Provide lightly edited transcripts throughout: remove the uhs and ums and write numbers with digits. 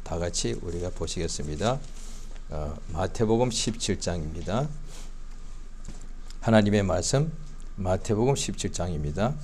다 같이 우리가 보시겠습니다. 마태복음 17장입니다. 하나님의 말씀 마태복음 17장입니다.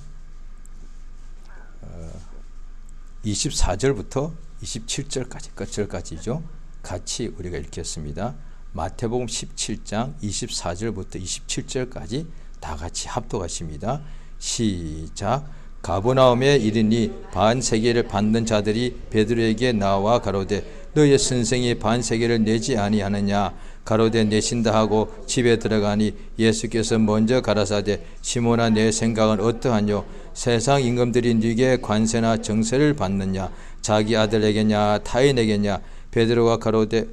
24절부터 27절까지 끝절까지죠. 같이 우리가 읽겠습니다. 마태복음 17장 24절부터 27절까지 다 같이 합독하십니다. 시작. 가버나움에 이르니 반세계를 받는 자들이 베드로에게 나와 가로되 너의 선생이 반세계를 내지 아니하느냐. 가로되 내신다 하고 집에 들어가니 예수께서 먼저 가라사대 시몬아 내 생각은 어떠하뇨. 세상 임금들이 네게 관세나 정세를 받느냐. 자기 아들에게냐 타인에게냐. 베드로가 가로되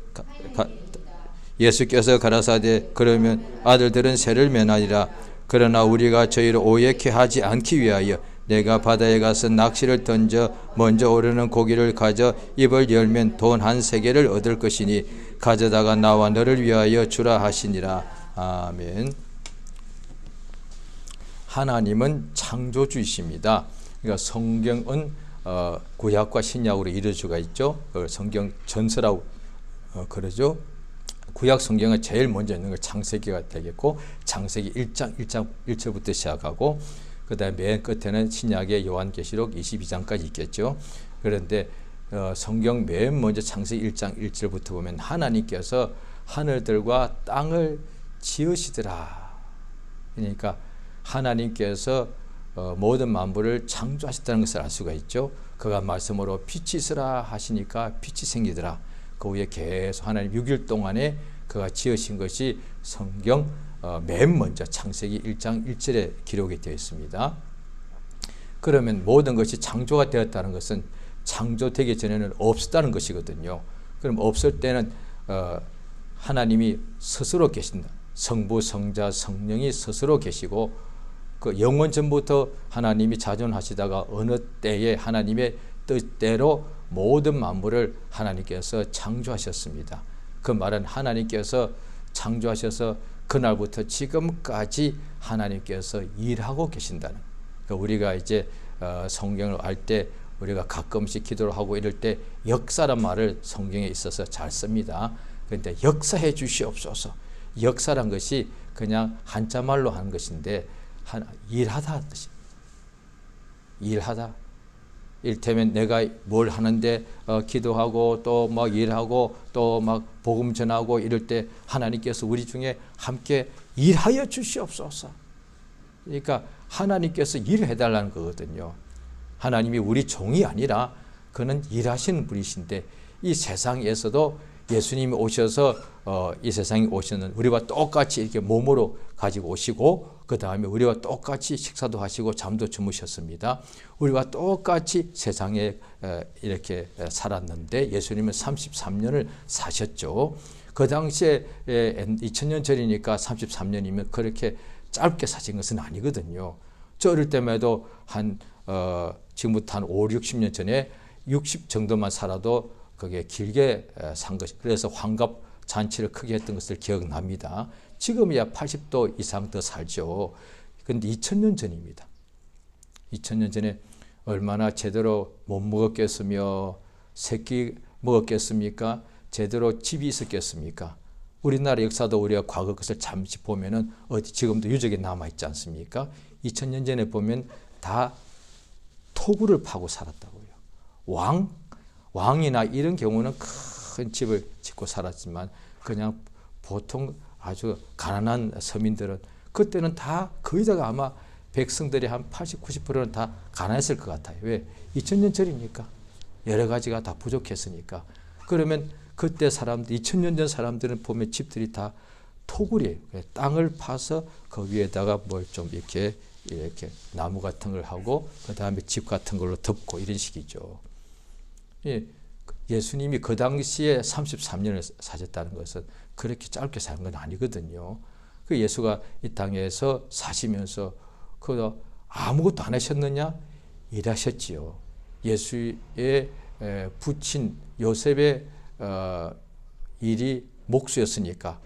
예수께서 가라사대 그러면 아들들은 세를 면하리라. 그러나 우리가 저희를 오해케 하지 않기 위하여 내가 바다에 가서 낚시를 던져 먼저 오르는 고기를 가져 입을 열면 돈 한 세겔을 얻을 것이니 가져다가 나와 너를 위하여 주라 하시니라. 아멘. 하나님은 창조주이십니다. 그러니까 성경은 구약과 신약으로 이루어질 수가 있죠. 성경 전서라고 그러죠. 구약 성경은 제일 먼저 있는 건 창세기가 되겠고 창세기 1장 1절부터 시작하고 그 다음에 맨 끝에는 신약의 요한계시록 22장까지 있겠죠. 그런데 성경 맨 먼저 창세기 1장 1절부터 보면 하나님께서 하늘들과 땅을 지으시더라. 그러니까 하나님께서 모든 만물을 창조하셨다는 것을 알 수가 있죠. 그가 말씀으로 빛이 있으라 하시니까 빛이 생기더라. 그 후에 계속 하나님 6일 동안에 그가 지으신 것이 성경 맨 먼저 창세기 1장 1절에 기록이 되어 있습니다. 그러면 모든 것이 창조가 되었다는 것은 창조되기 전에는 없었다는 것이거든요. 그럼 없을 때는 하나님이 스스로 계신다. 성부, 성자, 성령이 스스로 계시고 그 영원 전부터 하나님이 자존하시다가 어느 때에 하나님의 뜻대로 모든 만물을 하나님께서 창조하셨습니다. 그 말은 하나님께서 창조하셔서 그날부터 지금까지 하나님께서 일하고 계신다는. 그러니까 우리가 이제 성경을 알 때 우리가 가끔씩 기도를 하고 이럴 때 역사란 말을 성경에 있어서 잘 씁니다. 그런데 역사해 주시옵소서. 역사란 것이 그냥 한자말로 하는 것인데 일하다 뜻입니다. 일하다. 일테면 내가 뭘 하는데 기도하고 또 막 일하고 또 막 복음 전하고 이럴 때 하나님께서 우리 중에 함께 일하여 주시옵소서. 그러니까 하나님께서 일을 해달라는 거거든요. 하나님이 우리 종이 아니라 그는 일하시는 분이신데 이 세상에서도 예수님이 오셔서 이 세상에 오시는 우리와 똑같이 이렇게 몸으로 가지고 오시고 그 다음에 우리와 똑같이 식사도 하시고 잠도 주무셨습니다. 우리와 똑같이 세상에 이렇게 살았는데 예수님은 33년을 사셨죠. 그 당시에 2000년 전이니까 33년이면 그렇게 짧게 사신 것은 아니거든요. 저 어릴 때에도 지금부터 한 5, 60년 전에 60 정도만 살아도 그게 길게 산 것이 그래서 환갑 잔치를 크게 했던 것을 기억납니다. 지금이야 80도 이상 더 살죠. 그런데 2000년 전입니다. 2000년 전에 얼마나 제대로 못 먹었겠으며 새끼 먹었겠습니까? 제대로 집이 있었겠습니까? 우리나라 역사도 우리가 과거 것을 잠시 보면은 어디 지금도 유적이 남아 있지 않습니까? 2000년 전에 보면 다 토구를 파고 살았다고요. 왕이나 이런 경우는 큰 집을 짓고 살았지만 그냥 보통 아주 가난한 서민들은 그때는 다 거의 다가 아마 백성들이 한 80, 90%는 다 가난했을 것 같아요. 왜? 2000년 전이니까. 여러 가지가 다 부족했으니까. 그러면 그때 사람들, 2000년 전 사람들은 보면 집들이 다 토굴이에요. 땅을 파서 그 위에다가 뭘 좀 이렇게 나무 같은 걸 하고 그 다음에 집 같은 걸로 덮고 이런 식이죠. 예수님이 그 당시에 33년을 사셨다는 것은 그렇게 짧게 산 건 아니거든요. 그 예수가 이 땅에서 사시면서 그 아무것도 안 하셨느냐? 일하셨지요. 예수의 부친 요셉의 일이 목수였으니까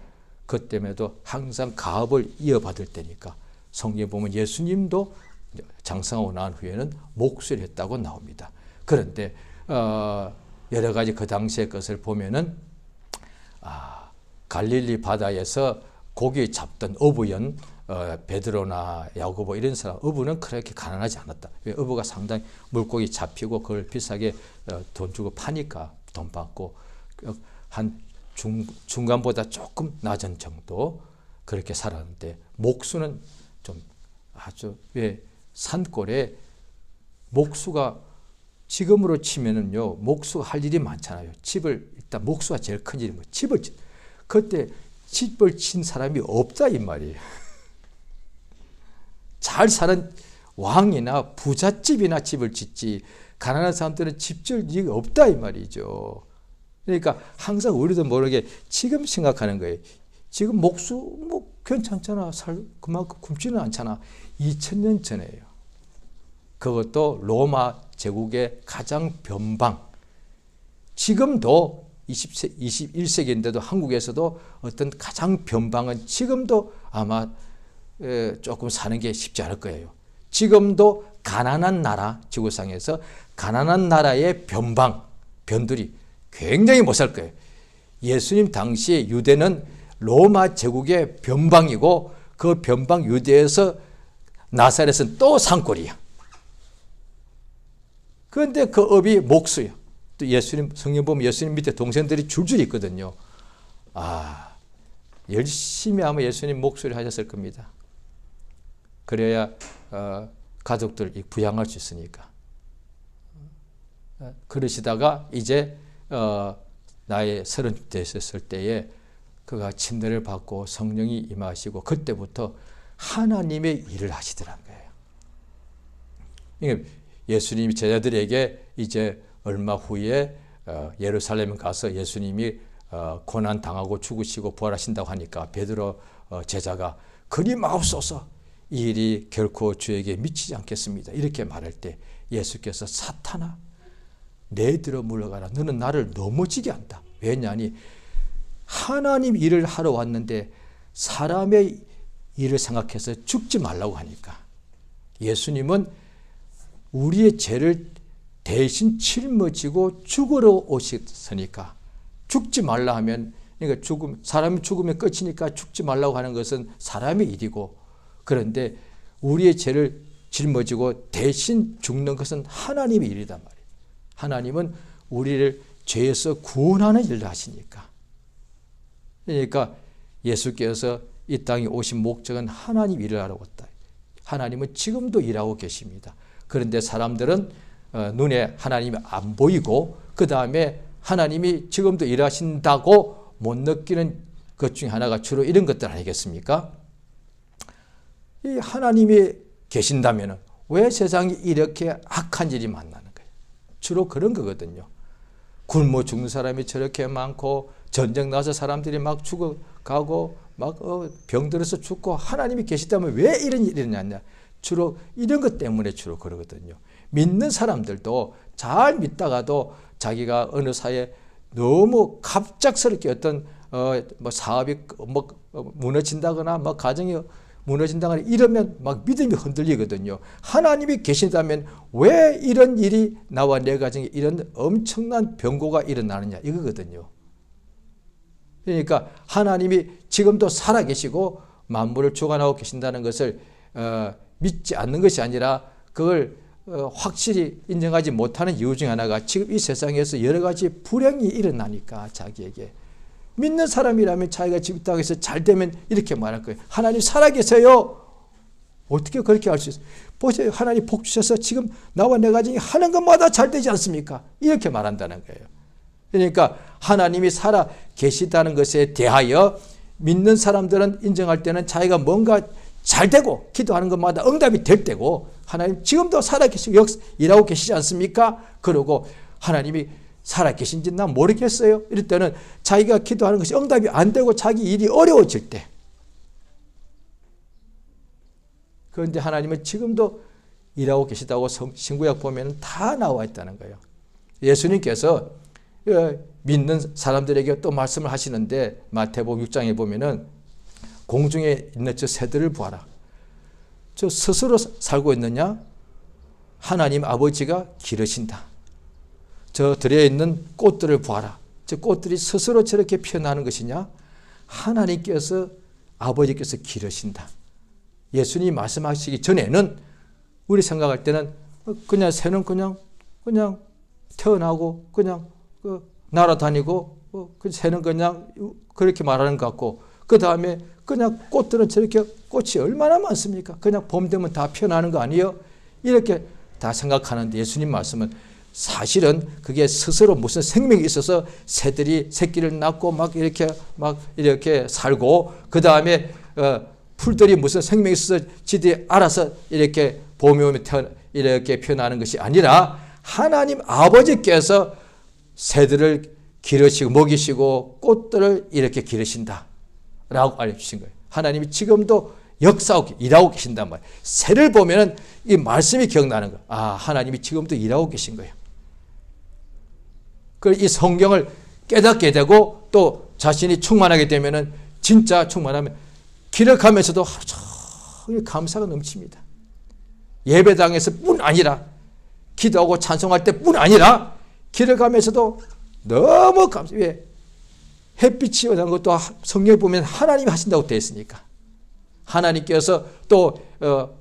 그 때문에도 항상 가업을 이어받을 때니까 성경에 보면 예수님도 장성하고 난 후에는 목수를 했다고 나옵니다. 그런데 여러 가지 그 당시의 것을 보면은 갈릴리 바다에서 고기 잡던 어부연 베드로나 야고보 이런 사람, 어부는 그렇게 가난하지 않았다. 왜? 어부가 상당히 물고기 잡히고 그걸 비싸게 돈 주고 파니까 돈 받고 한 중간보다 조금 낮은 정도 그렇게 살았는데, 목수는 좀 아주, 왜? 산골에 목수가 지금으로 치면은요, 목수가 할 일이 많잖아요. 집을, 일단 목수가 제일 큰 일이 뭐 집을 그때 집을 친 사람이 없다 이 말이에요. 잘 사는 왕이나 부잣집이나 집을 짓지, 가난한 사람들은 집 지을 일이 없다 이 말이죠. 그러니까 항상 우리도 모르게 지금 생각하는 거예요. 지금 목수 뭐 괜찮잖아, 그만큼 굶지는 않잖아. 2000년 전에요. 그것도 로마 제국의 가장 변방. 지금도 21세기인데도 한국에서도 어떤 가장 변방은 지금도 아마 조금 사는 게 쉽지 않을 거예요. 지금도 가난한 나라, 지구상에서 가난한 나라의 변들이 굉장히 못 살 거예요. 예수님 당시에 유대는 로마 제국의 변방이고, 그 변방 유대에서 나사렛은 또 산골이야. 그런데 그 업이 목수야. 또 예수님, 성경 보면 예수님 밑에 동생들이 줄줄이 있거든요. 열심히 아마 예수님 목소리 하셨을 겁니다. 그래야 가족들 부양할 수 있으니까. 그러시다가 이제 나이 30 됐을 때에 그가 침례를 받고 성령이 임하시고, 그때부터 하나님의 일을 하시더란 거예요. 예수님이 제자들에게 이제 얼마 후에 예루살렘 가서 예수님이 고난 당하고 죽으시고 부활하신다고 하니까 베드로 제자가 그리 마옵소서, 이 일이 결코 주에게 미치지 않겠습니다, 이렇게 말할 때 예수께서 사탄아, 내 뒤로 물러가라. 너는 나를 넘어지게 한다. 왜냐하니 하나님 일을 하러 왔는데 사람의 일을 생각해서 죽지 말라고 하니까. 예수님은 우리의 죄를 대신 짊어지고 죽으러 오셨으니까, 죽지 말라 하면, 그러니까 사람이 죽으면 끝이니까 죽지 말라고 하는 것은 사람의 일이고, 그런데 우리의 죄를 짊어지고 대신 죽는 것은 하나님의 일이단 말이에요. 하나님은 우리를 죄에서 구원하는 일을 하시니까. 그러니까 예수께서 이 땅에 오신 목적은 하나님 일을 하러 왔다. 하나님은 지금도 일하고 계십니다. 그런데 사람들은 눈에 하나님이 안 보이고, 그 다음에 하나님이 지금도 일하신다고 못 느끼는 것 중에 하나가 주로 이런 것들 아니겠습니까? 이 하나님이 계신다면 왜 세상에 이렇게 악한 일이 만나는 거예요? 주로 그런 거거든요. 굶어 죽는 사람이 저렇게 많고, 전쟁 나서 사람들이 막 죽어가고, 막 병들어서 죽고, 하나님이 계시다면 왜 이런 일이 일어났냐? 주로 이런 것 때문에 주로 그러거든요. 믿는 사람들도 잘 믿다가도 자기가 어느 사이에 너무 갑작스럽게 어떤 사업이 무너진다거나 가정이 무너진다거나 이러면 막 믿음이 흔들리거든요. 하나님이 계신다면 왜 이런 일이 나와 내 가정에 이런 엄청난 병고가 일어나느냐, 이거거든요. 그러니까 하나님이 지금도 살아계시고 만물을 주관하고 계신다는 것을 믿지 않는 것이 아니라, 그걸 확실히 인정하지 못하는 이유 중 하나가 지금 이 세상에서 여러 가지 불행이 일어나니까, 자기에게 믿는 사람이라면 자기가 지금 땅에서 잘 되면 이렇게 말할 거예요. 하나님 살아계세요. 어떻게 그렇게 할 수 있어요? 보세요, 하나님 복 주셔서 지금 나와 내 가정이 하는 것마다 잘 되지 않습니까? 이렇게 말한다는 거예요. 그러니까 하나님이 살아 계시다는 것에 대하여 믿는 사람들은 인정할 때는 자기가 뭔가 잘 되고 기도하는 것마다 응답이 될 때고, 하나님 지금도 살아계시고 일하고 계시지 않습니까? 그러고 하나님이 살아계신지 난 모르겠어요. 이럴 때는 자기가 기도하는 것이 응답이 안 되고 자기 일이 어려워질 때, 그런데 하나님은 지금도 일하고 계시다고 신구약 보면 다 나와 있다는 거예요. 예수님께서 믿는 사람들에게 또 말씀을 하시는데, 마태복음 6장에 보면은 공중에 있는 저 새들을 보아라. 저 스스로 살고 있느냐? 하나님 아버지가 기르신다. 저 들에 있는 꽃들을 보아라. 저 꽃들이 스스로 저렇게 피어나는 것이냐? 하나님께서 아버지께서 기르신다. 예수님이 말씀하시기 전에는 우리 생각할 때는 그냥 새는 그냥 태어나고 그냥 날아다니고 새는 그냥 그렇게 말하는 것 같고 그 다음에 그냥 꽃들은 저렇게 꽃이 얼마나 많습니까? 그냥 봄 되면 다 피어나는 거 아니에요? 이렇게 다 생각하는데 예수님 말씀은 사실은 그게 스스로 무슨 생명이 있어서 새들이 새끼를 낳고 막 이렇게 살고 그 다음에 풀들이 무슨 생명이 있어서 지들이 알아서 이렇게 봄이 오면 이렇게 피어나는 것이 아니라 하나님 아버지께서 새들을 기르시고 먹이시고 꽃들을 이렇게 기르신다 라고 알려주신 거예요. 하나님이 지금도 역사하고 일하고 계신단 말이에요. 새를 보면은 이 말씀이 기억나는 거예요. 아, 하나님이 지금도 일하고 계신 거예요. 그래서 이 성경을 깨닫게 되고 또 자신이 충만하게 되면은 진짜 충만하면 기록하면서도 하루 종일 감사가 넘칩니다. 예배당에서 뿐 아니라 기도하고 찬송할 때뿐 아니라 기록하면서도 너무 왜 햇빛이 오는 것도 성경에 보면 하나님이 하신다고 되어 있으니까 하나님께서 또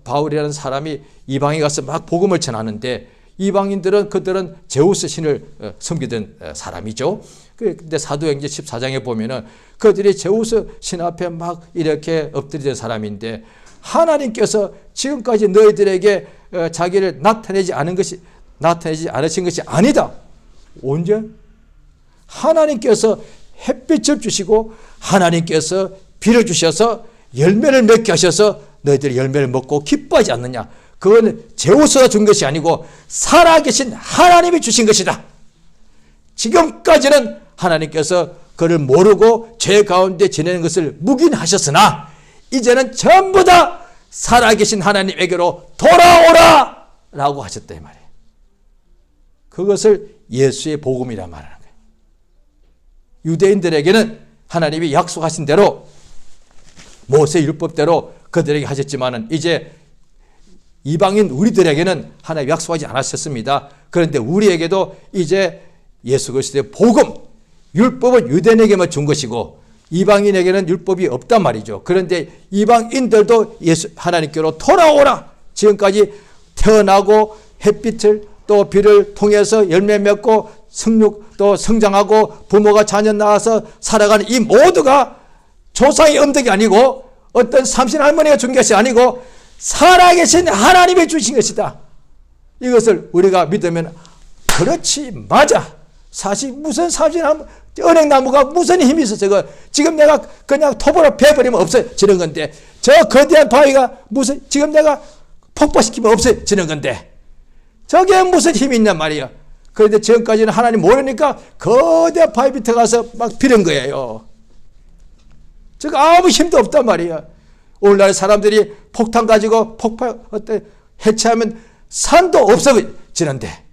바울이라는 사람이 이방에 가서 막 복음을 전하는데 이방인들은 그들은 제우스 신을 섬기던 사람이죠. 근데 사도행전 14장에 보면은 그들이 제우스 신 앞에 막 이렇게 엎드리던 사람인데 하나님께서 지금까지 너희들에게 자기를 나타내지 않으신 것이 아니다. 언제? 하나님께서 햇빛을 주시고 하나님께서 비를 주셔서 열매를 맺게 하셔서 너희들이 열매를 먹고 기뻐하지 않느냐. 그건 제우스가 준 것이 아니고 살아계신 하나님이 주신 것이다. 지금까지는 하나님께서 그를 모르고 죄 가운데 지내는 것을 묵인하셨으나 이제는 전부 다 살아계신 하나님에게로 돌아오라 라고 하셨다 이 말이에요. 그것을 예수의 복음이라 말하는 거예요. 유대인들에게는 하나님이 약속하신 대로 모세 율법대로 그들에게 하셨지만은 이제 이방인 우리들에게는 하나님 약속하지 않으셨습니다. 그런데 우리에게도 이제 예수 그리스도의 복음, 율법은 유대인에게만 준 것이고 이방인에게는 율법이 없단 말이죠. 그런데 이방인들도 하나님께로 돌아오라. 지금까지 태어나고 햇빛을 또 비를 통해서 열매 맺고 또 성장하고 부모가 자녀 낳아서 살아가는 이 모두가 조상의 음덕이 아니고 어떤 삼신 할머니가 준 것이 아니고 살아계신 하나님이 주신 것이다. 이것을 우리가 믿으면 그렇지 맞아. 사실 무슨 삼신 할머니 은행나무가 무슨 힘이 있어. 저거 지금 내가 그냥 톱으로 베버리면 없어지는 건데 저 거대한 바위가 무슨 지금 내가 폭파시키면 없어지는 건데 저게 무슨 힘이 있냔 말이야. 그런데 지금까지는 하나님 모르니까 거대한 바위 밑에 가서 막 비는 거예요. 저거 아무 힘도 없단 말이야. 오늘날 사람들이 폭탄 가지고 해체하면 산도 없어지는데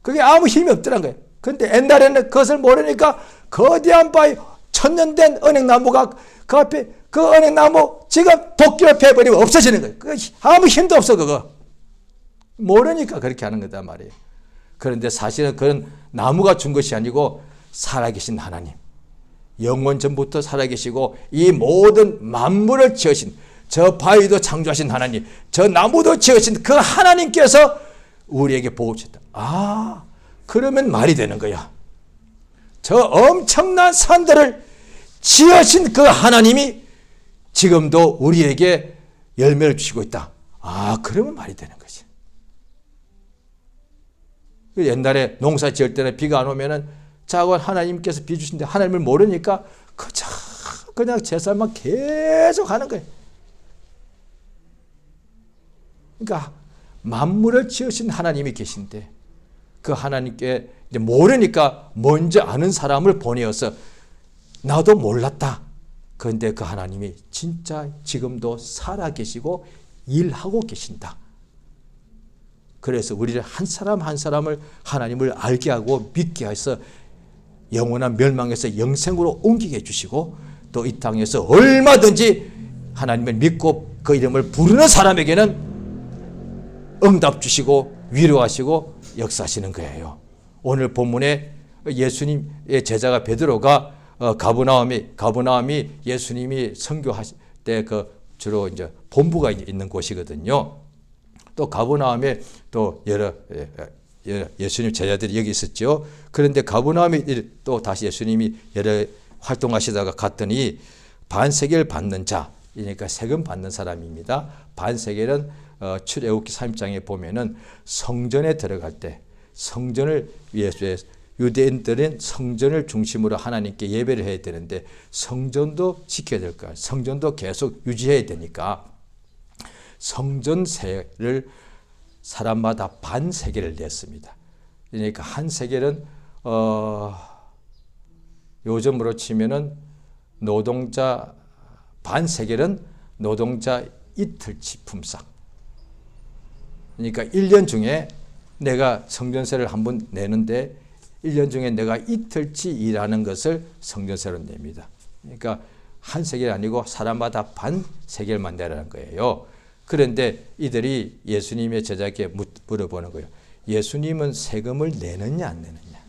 그게 아무 힘이 없더란 거예요. 그런데 옛날에는 그것을 모르니까 거대한 바위 천년된 은행나무가 그 앞에 그 은행나무 지금 도끼로 패버리면 없어지는 거예요. 그 아무 힘도 없어 그거. 모르니까 그렇게 하는 거다 말이에요. 그런데 사실은 그건 나무가 준 것이 아니고 살아계신 하나님. 영원 전부터 살아계시고 이 모든 만물을 지으신 저 바위도 창조하신 하나님, 저 나무도 지으신 그 하나님께서 우리에게 복을 주셨다. 아, 그러면 말이 되는 거야. 저 엄청난 산들을 지으신 그 하나님이 지금도 우리에게 열매를 주시고 있다. 아, 그러면 말이 되는 거지. 옛날에 농사 지을 때는 비가 안 오면은 자고 하나님께서 비 주신데 하나님을 모르니까 그냥 제사만 계속 하는 거예요. 그러니까 만물을 지으신 하나님이 계신데 그 하나님께 이제 모르니까 먼저 아는 사람을 보내어서 나도 몰랐다. 그런데 그 하나님이 진짜 지금도 살아계시고 일하고 계신다. 그래서 우리를 한 사람 한 사람을 하나님을 알게 하고 믿게 해서 영원한 멸망에서 영생으로 옮기게 해주시고 또 이 땅에서 얼마든지 하나님을 믿고 그 이름을 부르는 사람에게는 응답 주시고 위로하시고 역사하시는 거예요. 오늘 본문에 예수님의 제자가 베드로가 가버나움이 예수님이 선교하실 때 주로 이제 본부가 있는 곳이거든요. 또 가버나움에 또 여러 예수님 제자들이 여기 있었죠. 그런데 가버나움에 또 다시 예수님이 여러 활동하시다가 갔더니 반세계를 받는 자, 그러니까 세금 받는 사람입니다. 반세계는 출애굽기 3장에 보면은 성전에 들어갈 때 성전을 위해서 유대인들은 성전을 중심으로 하나님께 예배를 해야 되는데 성전도 지켜야 될 거야. 성전도 계속 유지해야 되니까 성전세를 사람마다 반세계를 냈습니다. 그러니까 한 세계는 요즘으로 치면은 노동자 반세계는 노동자 이틀치 품삯. 그러니까 1년 중에 내가 성전세를 한 번 내는데 1년 중에 내가 이틀치 일하는 것을 성전세로 냅니다. 그러니까 한 세겔 아니고 사람마다 반 세겔만 내라는 거예요. 그런데 이들이 예수님의 제자에게 물어보는 거예요. 예수님은 세금을 내느냐 안 내느냐.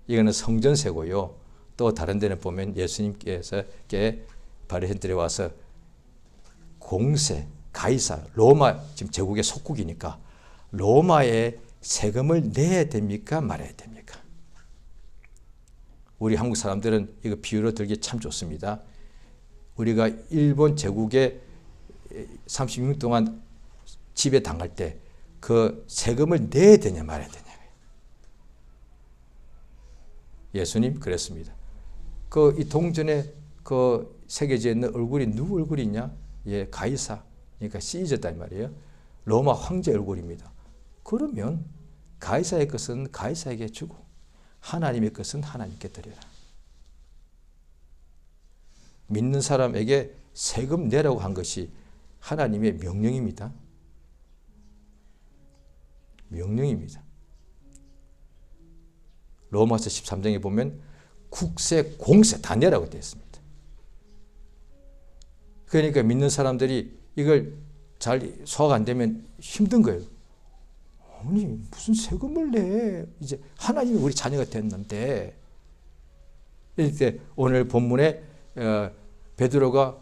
이거는 성전세고요. 또 다른 데는 보면 예수님께서 바리새인들이 와서 공세, 가이사, 로마 지금 제국의 속국이니까 로마에 세금을 내야 됩니까? 말아야 됩니까? 우리 한국 사람들은 이거 비유로 들기 참 좋습니다. 우리가 일본 제국에 36년 동안 지배 당할 때 그 세금을 내야 되냐 말아야 되냐. 예수님 그랬습니다. 이 동전에 새겨져 있는 얼굴이 누구 얼굴이냐? 예, 가이사. 그러니까 시저다 이 말이에요. 로마 황제 얼굴입니다. 그러면 가이사의 것은 가이사에게 주고 하나님의 것은 하나님께 드려라. 믿는 사람에게 세금 내라고 한 것이 하나님의 명령입니다. 명령입니다. 로마서 13장에 보면 국세, 공세 다 내라고 되어 있습니다. 그러니까 믿는 사람들이 이걸 잘 소화가 안 되면 힘든 거예요. 아니 무슨 세금을 내? 이제 하나님이 우리 자녀가 됐는데. 이렇게 오늘 본문에 베드로가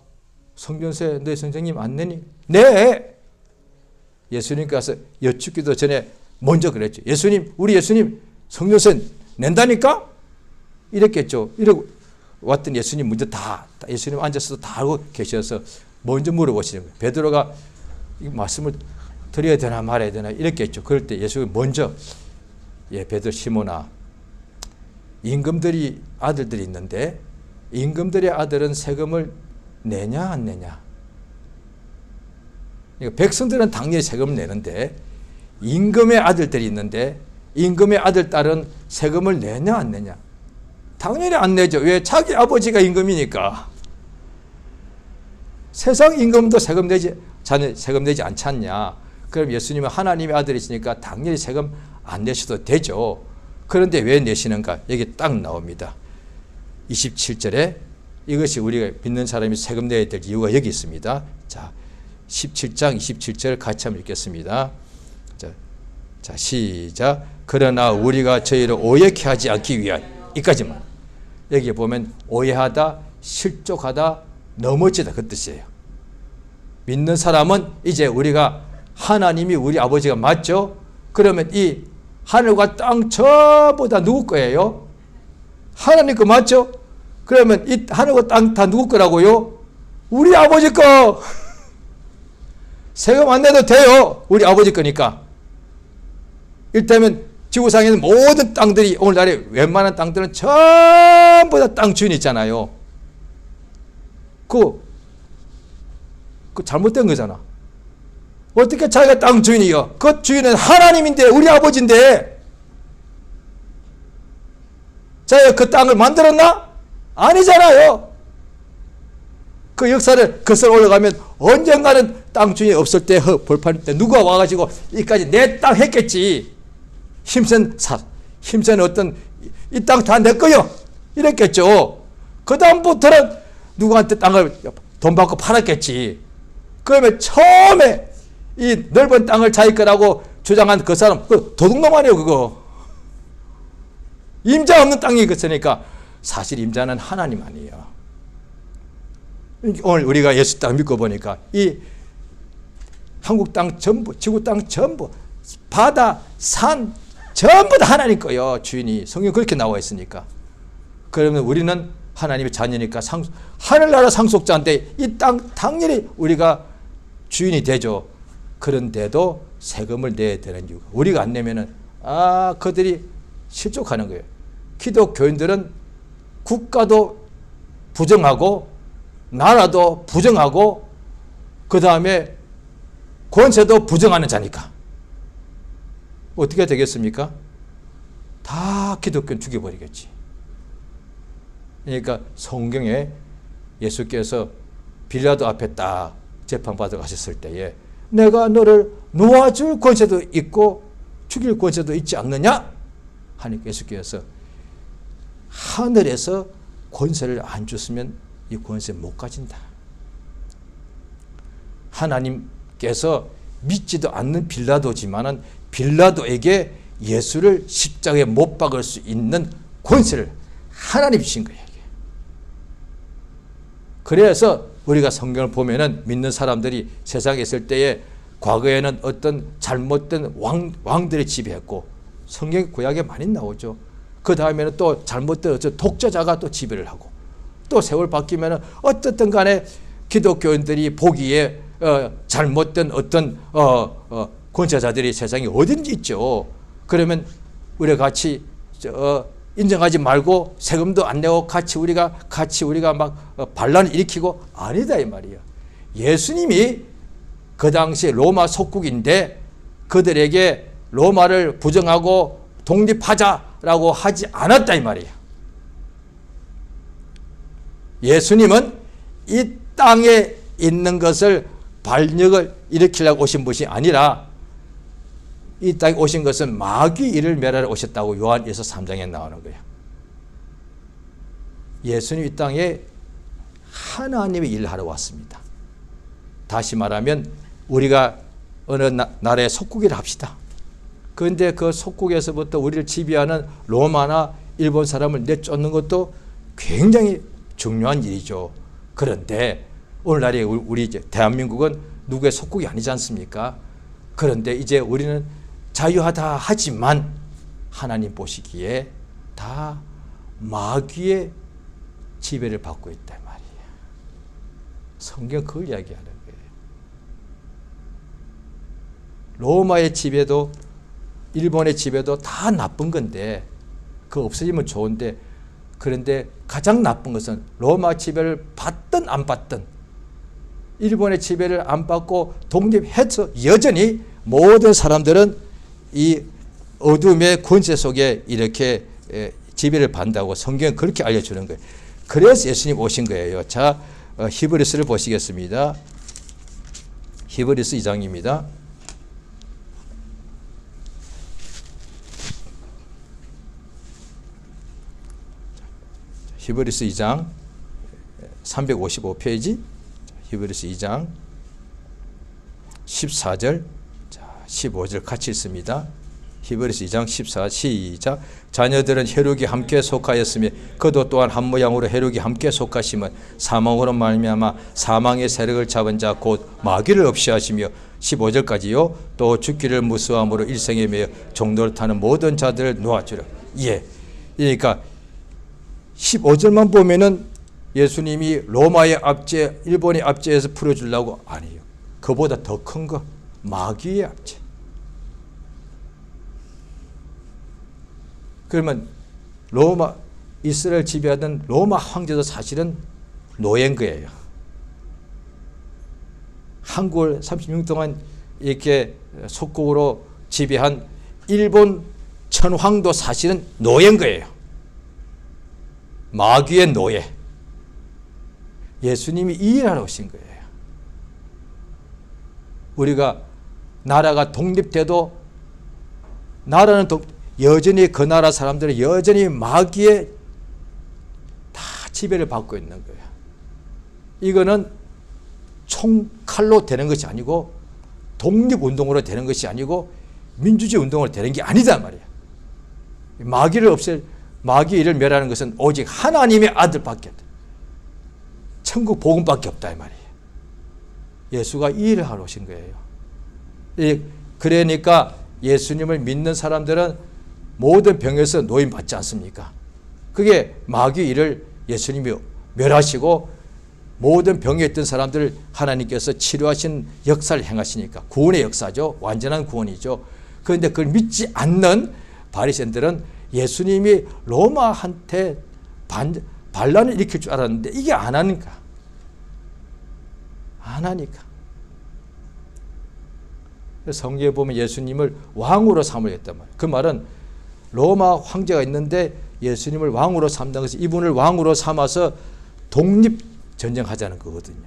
성전세 내 선생님 안 내니? 네. 예수님께서 여쭙기도 전에 먼저 그랬죠. 우리 예수님 성전세 낸다니까? 이랬겠죠. 이러고 왔더니 예수님 먼저 예수님 앉아서도 다 알고 계셔서 먼저 물어보시는 거예요. 베드로가 이 말씀을 드려야 되나 말아야 되나 이랬겠죠. 그럴 때 예수님이 먼저 베드로 시몬아, 임금들이 아들들이 있는데 임금들의 아들은 세금을 내냐 안 내냐? 그러니까 백성들은 당연히 세금을 내는데 임금의 아들들이 있는데 임금의 아들 딸은 세금을 내냐 안 내냐? 당연히 안 내죠. 왜? 자기 아버지가 임금이니까. 세상 임금도 세금 내지 않지 않냐? 그럼 예수님은 하나님의 아들이시니까 당연히 세금 안 내셔도 되죠. 그런데 왜 내시는가? 여기 딱 나옵니다. 27절에 이것이 우리가 믿는 사람이 세금 내야 될 이유가 여기 있습니다. 자, 17장 27절 같이 한번 읽겠습니다. 자, 시작. 그러나 우리가 저희를 오해케 하지 않기 위하여. 이까지만. 여기 보면 오해하다, 실족하다, 넘어지다 그 뜻이에요. 믿는 사람은 이제 우리가 하나님이 우리 아버지가 맞죠? 그러면 이 하늘과 땅 저보다 누구 거예요? 하나님 거 맞죠? 그러면 이 하늘과 땅 다 누구 거라고요? 우리 아버지 거. 세금 안 내도 돼요. 우리 아버지 거니까. 일단은 지구상에 있는 모든 땅들이 오늘날에 웬만한 땅들은 전부 다 땅 주인이 있잖아요. 그 잘못된 거잖아. 어떻게 자기가 땅 주인이요? 그 주인은 하나님인데 우리 아버지인데 자기가 그 땅을 만들었나? 아니잖아요. 그 역사를 거슬러 올라가면 언젠가는 땅 주인이 없을 때 벌판 때 누가 와가지고 이까지 내 땅 했겠지. 힘센 어떤 이 땅 다 내 거요. 이랬겠죠. 그 다음부터는 누구한테 땅을 돈 받고 팔았겠지. 그러면 처음에 이 넓은 땅을 자기 거라고 주장한 그 사람, 그 도둑놈 아니에요, 그거. 임자 없는 땅이 그랬으니까 사실 임자는 하나님 아니에요. 오늘 우리가 예수 땅 믿고 보니까 이 한국 땅 전부, 지구 땅 전부, 바다, 산 전부 다 하나님 거예요. 주인이. 성경 그렇게 나와 있으니까. 그러면 우리는 하나님의 자녀니까 하늘나라 상속자인데 이 땅 당연히 우리가 주인이 되죠. 그런데도 세금을 내야 되는 이유가, 우리가 안 내면은 그들이 실족하는 거예요. 기독교인들은 국가도 부정하고 나라도 부정하고 그 다음에 권세도 부정하는 자니까 어떻게 되겠습니까? 다 기독교는 죽여버리겠지. 그러니까 성경에 예수께서 빌라도 앞에 딱 재판받아 가셨을 때에 내가 너를 놓아줄 권세도 있고 죽일 권세도 있지 않느냐? 하니까 예수께서 하늘에서 권세를 안 줬으면 이 권세 못 가진다. 하나님께서 믿지도 않는 빌라도지만은 빌라도에게 예수를 십자가에 못 박을 수 있는 권세를 하나님 주신 거예요. 그래서 우리가 성경을 보면은 믿는 사람들이 세상에 있을 때에 과거에는 어떤 잘못된 왕들이 지배했고 성경 구약에 많이 나오죠. 그 다음에는 또 잘못된 어떤 독재자가 또 지배를 하고 또 세월 바뀌면은 어떻든 간에 기독교인들이 보기에 잘못된 어떤 권세자들이 세상에 어딘지 있죠. 그러면 우리가 같이 인정하지 말고 세금도 안 내고 같이 우리가 막 반란을 일으키고 아니다 이 말이에요. 예수님이 그 당시 로마 속국인데 그들에게 로마를 부정하고 독립하자라고 하지 않았다 이 말이에요. 예수님은 이 땅에 있는 것을 반역을 일으키려고 오신 것이 아니라 이 땅에 오신 것은 마귀 일을 멸하러 오셨다고 요한일서 3장에 나오는 거예요. 예수님 이 땅에 하나님의 일을 하러 왔습니다. 다시 말하면 우리가 어느 나라의 속국이라 합시다. 그런데 그 속국에서부터 우리를 지배하는 로마나 일본 사람을 내쫓는 것도 굉장히 중요한 일이죠. 그런데 오늘날에 우리 이제 대한민국은 누구의 속국이 아니지 않습니까? 그런데 이제 우리는 자유하다 하지만 하나님 보시기에 다 마귀의 지배를 받고 있단 말이에요. 성경 그걸 이야기하는 거예요. 로마의 지배도 일본의 지배도 다 나쁜 건데 그거 없어지면 좋은데 그런데 가장 나쁜 것은 로마 지배를 받든 안 받든 일본의 지배를 안 받고 독립해서 여전히 모든 사람들은 이 어둠의 권세 속에 이렇게 지배를 받는다고 성경은 그렇게 알려주는 거예요. 그래서 예수님 오신 거예요. 자, 히브리서를 보시겠습니다. 히브리서 2장입니다. 히브리서 2장 355페이지 히브리서 2장 14절 15절 같이 읽습니다. 히브리서 2장 14 시작. 자녀들은 혈육이 함께 속하였으며 그도 또한 한 모양으로 혈육이 함께 속하심은 사망으로 말미암아 사망의 세력을 잡은 자 곧 마귀를 없이 하시며 15절까지요. 또 죽기를 무수함으로 일생에 매여 종로를 타는 모든 자들을 놓아주려. 예. 그러니까 15절만 보면은 예수님이 로마의 압제, 일본의 압제에서 풀어주려고 아니에요. 그보다 더 큰 거 마귀의 압제. 그러면 로마 이스라엘 지배하던 로마 황제도 사실은 노예인 거예요. 한국을 36년 동안 이렇게 속국으로 지배한 일본 천황도 사실은 노예인 거예요. 마귀의 노예. 예수님이 이 일하러 오신 거예요. 우리가 나라가 독립돼도 나라는 여전히 그 나라 사람들은 여전히 마귀의 다 지배를 받고 있는 거예요. 이거는 총칼로 되는 것이 아니고 독립운동으로 되는 것이 아니고 민주주의 운동을 되는 게 아니다 말이야. 마귀의 일을 멸하는 것은 오직 하나님의 아들밖에 없다. 천국 복음밖에 없다 이 말이에요. 예수가 이 일을 하러 오신 거예요. 그러니까 예수님을 믿는 사람들은 모든 병에서 노임받지 않습니까? 그게 마귀의 일을 예수님이 멸하시고 모든 병에 있던 사람들을 하나님께서 치료하신 역사를 행하시니까 구원의 역사죠. 완전한 구원이죠. 그런데 그걸 믿지 않는 바리새인들은 예수님이 로마한테 반란을 일으킬 줄 알았는데 이게 안 하니까. 성경에 보면 예수님을 왕으로 삼으겠단 말이에요. 그 말은 로마 황제가 있는데 예수님을 왕으로 삼는 것이 이분을 왕으로 삼아서 독립전쟁하자는 거거든요.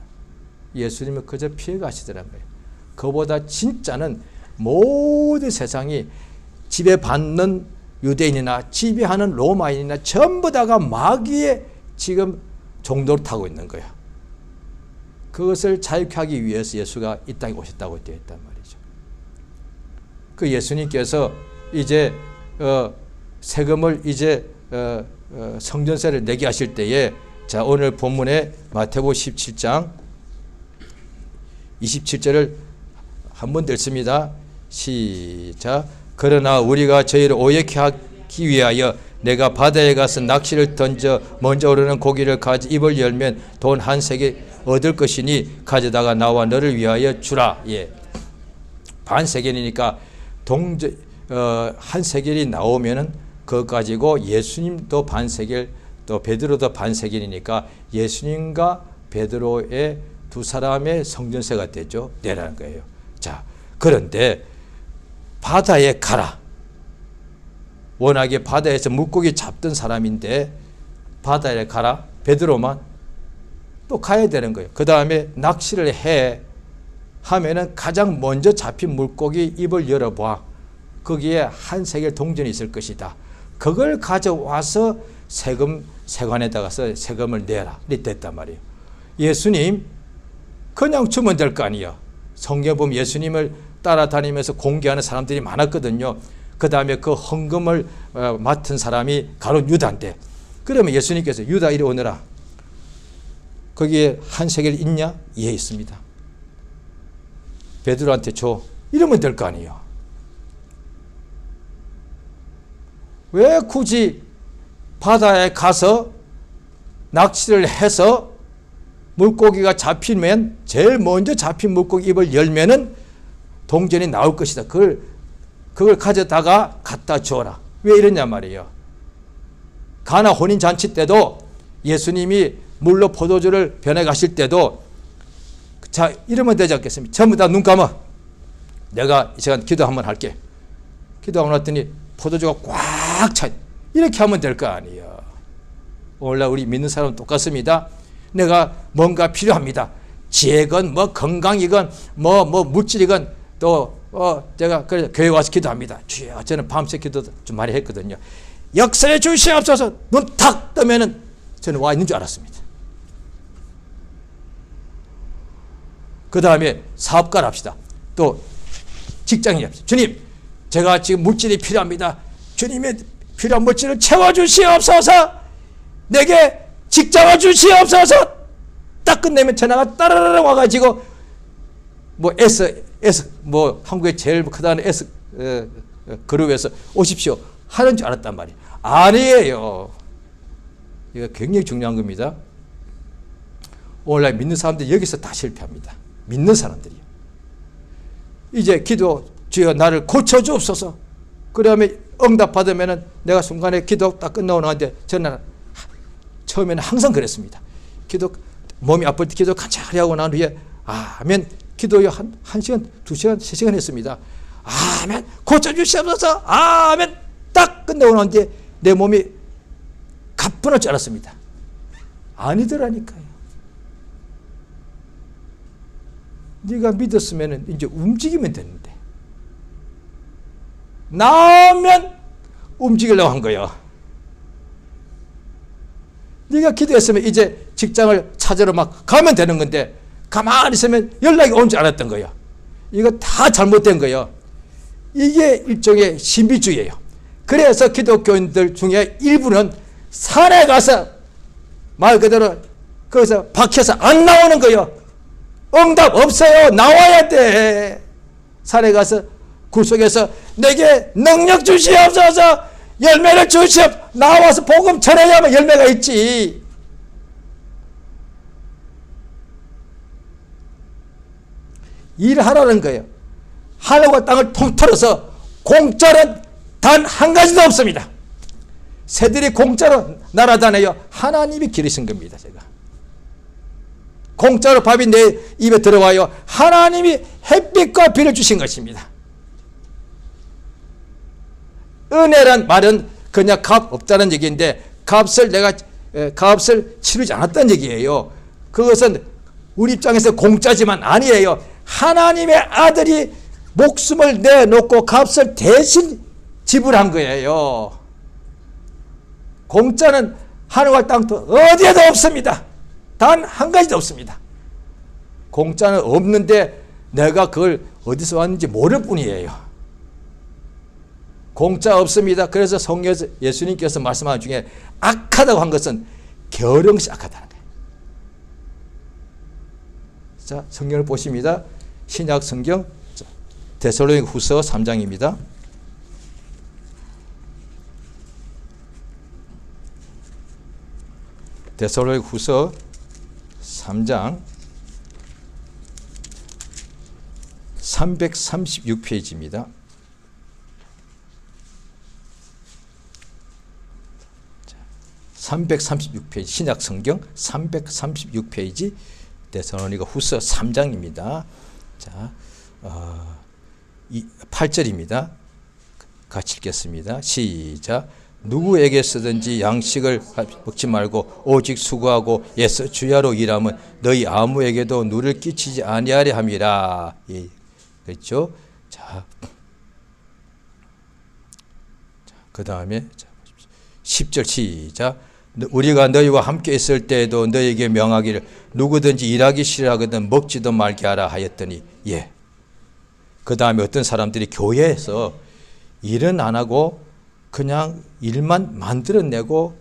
예수님은 그저 피해가시더란 말이에요. 그보다 진짜는 모든 세상이 지배받는 유대인이나 지배하는 로마인이나 전부 다가 마귀의 지금 종도를 타고 있는 거예요. 그것을 자유케 하기 위해서 예수가 이 땅에 오셨다고 되어 있단 말이죠. 그 예수님께서 이제 세금을 이제 성전세를 내게 하실 때에 자 오늘 본문에 마태복음 17장 27절을 한 번 더 읽습니다. 시작. 그러나 우리가 저희를 오해케 하기 위하여 내가 바다에 가서 낚시를 던져 먼저 오르는 고기를 가져 입을 열면 돈 한 세겔 얻을 것이니 가져다가 나와 너를 위하여 주라. 예. 반 세겔이니까 한 세겔이 나오면은 그거 가지고 예수님도 반 세겔 또 베드로도 반 세겔이니까 예수님과 베드로의 두 사람의 성전세가 되죠. 내라는 거예요. 자, 그런데 바다에 가라. 워낙에 바다에서 물고기 잡던 사람인데 바다에 가라. 베드로만 또 가야 되는 거예요. 그 다음에 낚시를 해 하면은 가장 먼저 잡힌 물고기 입을 열어봐. 거기에 한 세겔 동전이 있을 것이다. 그걸 가져와서 세관에다가서 세금을 내라. 이렇게 됐단 말이에요. 예수님 그냥 주면 될 거 아니에요. 성경 보면 예수님을 따라다니면서 공개하는 사람들이 많았거든요. 그 다음에 그 헌금을 맡은 사람이 바로 유다인데 그러면 예수님께서 유다 이리 오너라. 거기에 한 세겔 있냐? 예, 있습니다. 베드로한테 줘. 이러면 될 거 아니에요. 왜 굳이 바다에 가서 낚시를 해서 물고기가 잡히면 제일 먼저 잡힌 물고기 입을 열면은 동전이 나올 것이다. 그걸 가져다가 갖다 주어라. 왜 이러냐 말이에요. 가나 혼인잔치 때도 예수님이 물로 포도주를 변해 가실 때도 자 이러면 되지 않겠습니까? 전부 다 눈 감아. 내가 이 시간 기도 한번 할게. 기도하고 났더니 포도주가 꽉 차. 이렇게 하면 될 거 아니에요. 오늘날 우리 믿는 사람은 똑같습니다. 내가 뭔가 필요합니다. 지혜건 뭐 건강이건 뭐 물질이건 또 제가 그래서 교회 와서 기도합니다. 주여 저는 밤새 기도 좀 많이 했거든요. 역사에 주시옵소서. 눈 탁 뜨면은 저는 와 있는 줄 알았습니다. 그 다음에 사업가를 합시다. 또 직장인 합시다. 주님 제가 지금 물질이 필요합니다. 주님의 필요한 물질을 채워주시옵소서. 내게 직장을 주시옵소서. 딱 끝내면 전화가 따라라라 와가지고 뭐 뭐 한국에 제일 크다는 S 그룹에서 오십시오 하는 줄 알았단 말이에요. 아니에요. 이거 굉장히 중요한 겁니다. 오늘날 믿는 사람들이 여기서 다 실패합니다. 믿는 사람들이요. 이제 기도 주여 나를 고쳐주옵소서. 그러면 응답 받으면은 내가 순간에 기도 딱 끝나고 나는데 저는 처음에는 항상 그랬습니다. 기도 몸이 아플 때 기도 간절히 하고 난 후에 아멘 기도요 한 시간, 2시간, 3시간 했습니다. 아멘 고쳐주시옵소서. 아멘 딱 끝나고 나는데 내 몸이 가뿐할 줄 알았습니다. 아니더라니까요. 네가 믿었으면 이제 움직이면 되는데 나오면 움직이려고 한 거예요. 네가 기도했으면 이제 직장을 찾으러 막 가면 되는 건데 가만히 있으면 연락이 온 줄 알았던 거예요. 이거 다 잘못된 거예요. 이게 일종의 신비주의예요. 그래서 기독교인들 중에 일부는 산에 가서 말 그대로 거기서 박혀서 안 나오는 거예요. 응답 없어요. 나와야 돼. 산에 가서 굴 속에서 내게 능력 주시옵소서, 열매를 주시옵소서, 나와서 복음 전해야만 열매가 있지. 일하라는 거예요. 하늘과 땅을 통틀어서 공짜는 단 한 가지도 없습니다. 새들이 공짜로 날아다녀요. 하나님이 기르신 겁니다. 제가 공짜로 밥이 내 입에 들어와요. 하나님이 햇빛과 비를 주신 것입니다. 은혜란 말은 그냥 값 없다는 얘기인데 값을 치르지 않았다는 얘기예요. 그것은 우리 입장에서 공짜지만 아니에요. 하나님의 아들이 목숨을 내놓고 값을 대신 지불한 거예요. 공짜는 하늘과 땅도 어디에도 없습니다. 단 한 가지도 없습니다. 공짜는 없는데 내가 그걸 어디서 왔는지 모를 뿐이에요. 공짜 없습니다. 그래서 성경에서 예수님께서 말씀하신 중에 악하다고 한 것은 겨령시 악하다는 거예요. 자, 성경을 보십니다. 신약 성경 데살로니가 후서 3장입니다. 데살로니가 후서 3장 336페이지입니다. 자, 336페이지 신약 성경 336페이지 데살로니가 후서 3장입니다. 자, 8절입니다. 같이 읽겠습니다. 시작. 누구에게서든지 양식을 먹지 말고 오직 수고하고 예수 주야로 일하면 너희 아무에게도 누를 끼치지 아니하려 함이라. 예, 그렇죠? 자, 그 다음에 10절 시작. 우리가 너희와 함께 있을 때에도 너희에게 명하기를 누구든지 일하기 싫어하거든 먹지도 말게 하라 하였더니 예. 그 다음에 어떤 사람들이 교회에서 일은 안 하고 그냥 일만 만들어내고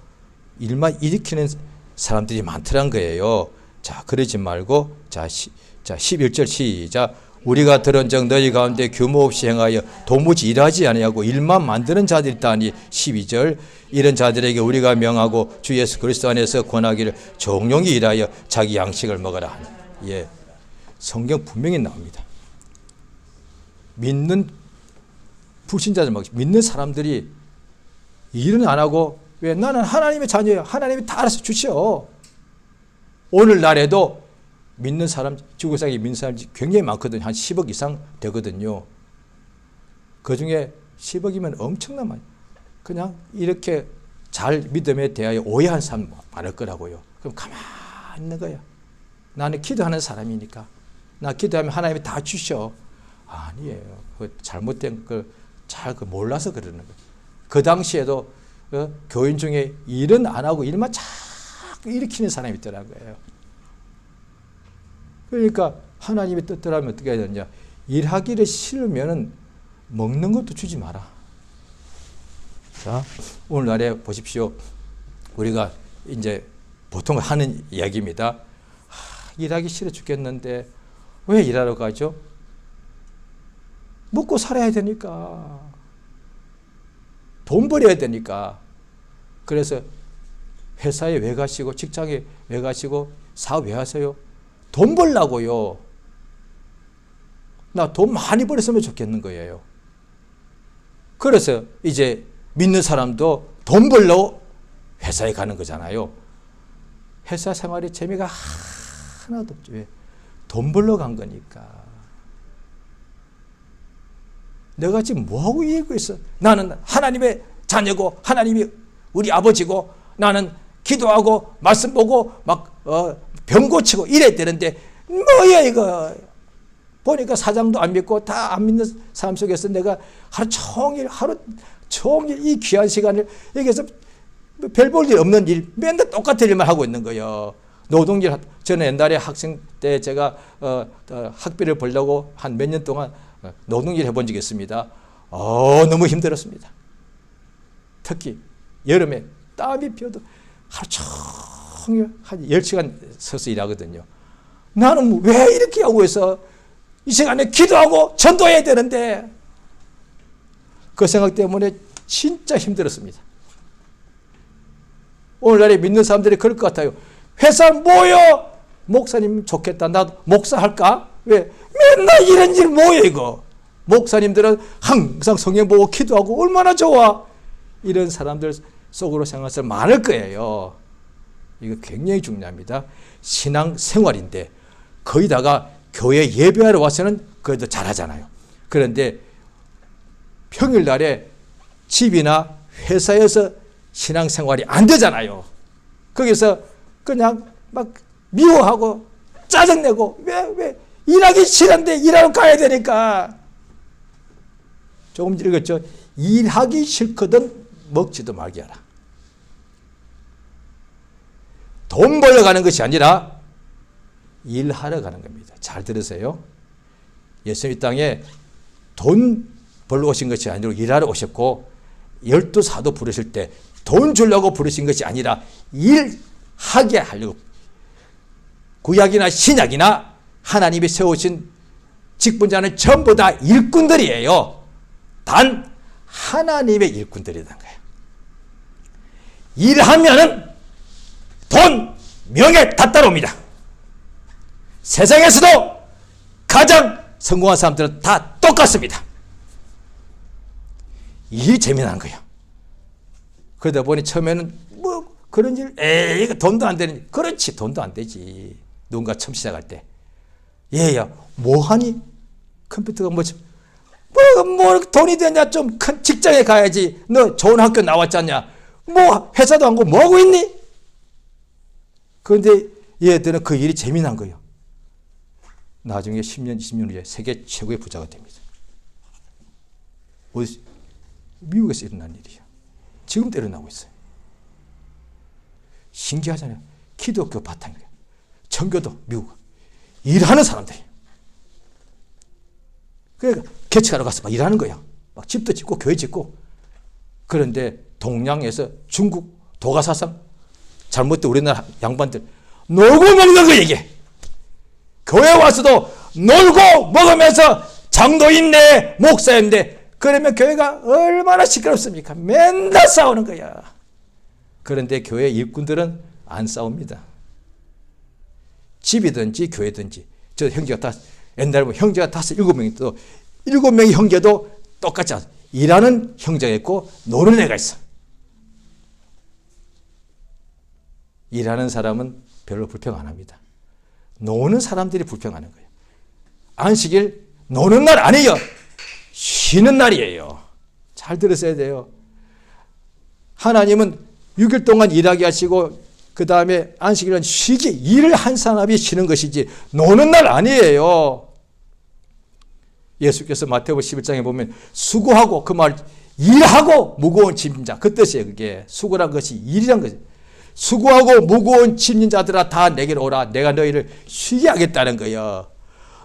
일만 일으키는 사람들이 많더란 거예요. 자, 그러지 말고 자 11절 시작. 우리가 들은 적 너희 가운데 규모 없이 행하여 도무지 일하지 아니하고 일만 만드는 자들이 있다니. 12절. 이런 자들에게 우리가 명하고 주 예수 그리스도 안에서 권하기를 종용히 일하여 자기 양식을 먹어라 하니. 예, 성경 분명히 나옵니다. 믿는 불신자들 믿는 사람들이 일은 안 하고 왜 나는 하나님의 자녀예요. 하나님이 다 알아서 주셔. 오늘날에도 믿는 사람, 지구상에 믿는 사람이 굉장히 많거든요. 한 10억 이상 되거든요. 그중에 10억이면 엄청난 많이. 그냥 이렇게 잘 믿음에 대하여 오해한 사람 많을 거라고요. 그럼 가만히 있는 거야. 나는 기도하는 사람이니까. 나 기도하면 하나님이 다 주셔. 아니에요. 그 잘못된 걸 잘 몰라서 그러는 거예요. 그 당시에도 교인 중에 일은 안 하고 일만 자꾸 일으키는 사람이 있더라고요. 그러니까 하나님의 뜻대로라면 어떻게 해야 되느냐. 일하기를 싫으면 먹는 것도 주지 마라. 자, 오늘날에 보십시오. 우리가 이제 보통 하는 이야기입니다. 일하기 싫어 죽겠는데 왜 일하러 가죠? 먹고 살아야 되니까. 돈 벌어야 되니까. 그래서 회사에 왜 가시고 직장에 왜 가시고 사업 왜 하세요? 돈 벌라고요. 나 돈 많이 벌었으면 좋겠는 거예요. 그래서 이제 믿는 사람도 돈 벌러 회사에 가는 거잖아요. 회사 생활에 재미가 하나도 없죠. 왜? 돈 벌러 간 거니까. 내가 지금 뭐하고 일하고 있어? 나는 하나님의 자녀고 하나님이 우리 아버지고 나는 기도하고 말씀 보고 막 병 고치고 이래야 되는데 뭐야 이거. 보니까 사장도 안 믿고 다 안 믿는 삶 속에서 내가 하루 종일 이 귀한 시간을 여기서 별 볼 일 없는 일 맨날 똑같은 일만 하고 있는 거예요. 노동일. 저는 옛날에 학생 때 제가 학비를 벌려고 한 몇 년 동안 노동일 해본 적이 있습니다. 너무 힘들었습니다. 특히 여름에 땀이 피어도 하루 종일 한 10시간 서서 일하거든요. 나는 왜 이렇게 하고 있어? 이 시간에 기도하고 전도해야 되는데, 그 생각 때문에 진짜 힘들었습니다. 오늘날에 믿는 사람들이 그럴 것 같아요. 회사 모여! 목사님 좋겠다. 나도 목사 할까? 왜? 맨날 이런 일 뭐예요 이거? 목사님들은 항상 성경 보고 기도하고 얼마나 좋아. 이런 사람들 속으로 생각하는 사람 많을 거예요. 이거 굉장히 중요합니다. 신앙 생활인데 거기다가 교회 예배하러 와서는 그래도 잘하잖아요. 그런데 평일날에 집이나 회사에서 신앙 생활이 안 되잖아요. 거기서 그냥 막 미워하고 짜증내고 왜 일하기 싫은데 일하러 가야 되니까. 조금 읽었죠. 일하기 싫거든 먹지도 말게 하라. 돈 벌러 가는 것이 아니라 일하러 가는 겁니다. 잘 들으세요. 예수님 이 땅에 돈 벌러 오신 것이 아니라 일하러 오셨고, 12사도 부르실 때 돈 주려고 부르신 것이 아니라 일하게 하려고. 구약이나 신약이나 하나님이 세우신 직분자는 전부 다 일꾼들이에요. 단 하나님의 일꾼들이라는 거예요. 일하면은 돈, 명예 다 따라옵니다. 세상에서도 가장 성공한 사람들은 다 똑같습니다. 일이 재미난 거예요. 그러다 보니 처음에는 뭐 그런 일, 이거 돈도 안 되는, 그렇지, 돈도 안 되지. 누군가 처음 시작할 때. 얘야, 뭐 하니? 컴퓨터가 뭐 돈이 되냐? 좀 큰 직장에 가야지. 너 좋은 학교 나왔잖냐? 뭐 회사도 안 가고 뭐 하고 있니? 그런데 얘들은 그 일이 재미난 거예요. 나중에 10년, 20년 후에 세계 최고의 부자가 됩니다. 어디, 미국에서 일어난 일이에요. 지금도 일어나고 있어요. 신기하잖아요. 기독교 바탕이에요. 전교도 미국. 일하는 사람들이에요. 그러니까 개척하러 가서 막 일하는 거예요. 막 집도 짓고 교회 짓고. 그런데 동양에서 중국 도가사상 잘못된 우리나라 양반들 놀고 먹는 거 얘기해. 교회 와서도 놀고 먹으면서 장로인네 목사인데, 그러면 교회가 얼마나 시끄럽습니까? 맨날 싸우는 거야. 그런데 교회 일꾼들은 안 싸웁니다. 집이든지 교회든지. 저 형제가 다 옛날에 보면 형제가 7명이 또 7명의 형제도 똑같지 않아. 일하는 형제가 있고 노는 애가 있어. 일하는 사람은 별로 불평 안 합니다. 노는 사람들이 불평하는 거예요. 안식일 노는 날 아니에요. 쉬는 날이에요. 잘 들으셔야 돼요. 하나님은 6일 동안 일하게 하시고 그 다음에 안식일은 쉬지, 일을 한 사람이 쉬는 것이지 노는 날 아니에요. 예수께서 마태복음 11장에 보면 수고하고, 그 말 일하고 무거운 짐진 자, 그 뜻이에요. 그게 수고란 것이 일이란 것이. 수고하고 무거운 짐진 자들아 다 내게로 오라. 내가 너희를 쉬게 하겠다는 거예요.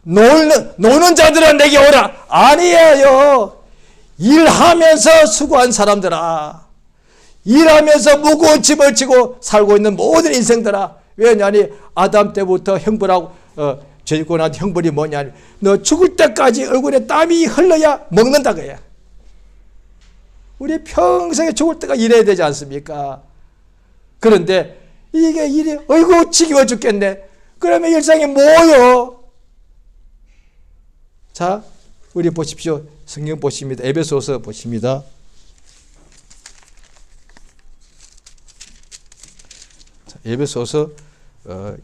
노는 자들아 내게 오라. 아니에요. 일하면서 수고한 사람들아, 일하면서 무거운 짐을 지고 살고 있는 모든 인생들아. 왜냐하니 아담 때부터 형벌하고 죄짓고 난 형벌이 뭐냐, 너 죽을 때까지 얼굴에 땀이 흘러야 먹는다 그야. 우리 평생에 죽을 때가 일해야 되지 않습니까? 그런데 이게 일이 어이구 지겨워 죽겠네. 그러면 일상이 뭐요? 자, 우리 보십시오. 성경 보십니다. 에베소서 보십니다. 자, 에베소서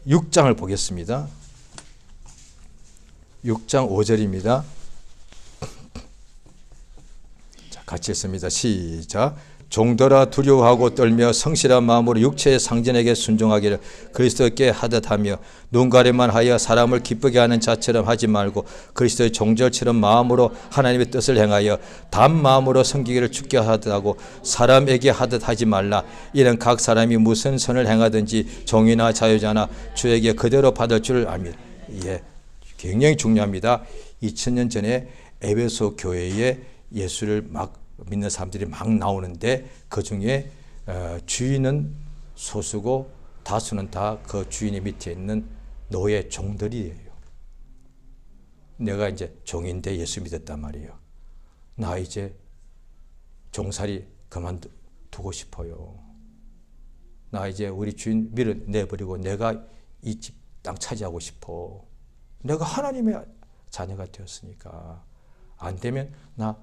6장을 보겠습니다. 6장 5절입니다. 자, 같이 읽습니다. 시작. 종들아 두려워하고 떨며 성실한 마음으로 육체의 상전에게 순종하기를 그리스도께 하듯 하며, 눈 가림만 하여 사람을 기쁘게 하는 자처럼 하지 말고 그리스도의 종절처럼 마음으로 하나님의 뜻을 행하여 단 마음으로 섬기기를 주께 하듯 하고 사람에게 하듯 하지 말라. 이는 각 사람이 무슨 선을 행하든지 종이나 자유자나 주에게 그대로 받을 줄 압니다. 예, 굉장히 중요합니다. 2000년 전에 에베소 교회에 예수를 막 믿는 사람들이 막 나오는데 그 중에 주인은 소수고 다수는 다 그 주인의 밑에 있는 노예 종들이에요. 내가 이제 종인데 예수 믿었단 말이에요. 나 이제 종살이 그만두고 싶어요. 나 이제 우리 주인 밀어내버리고 내가 이 집 땅 차지하고 싶어. 내가 하나님의 자녀가 되었으니까. 안 되면 나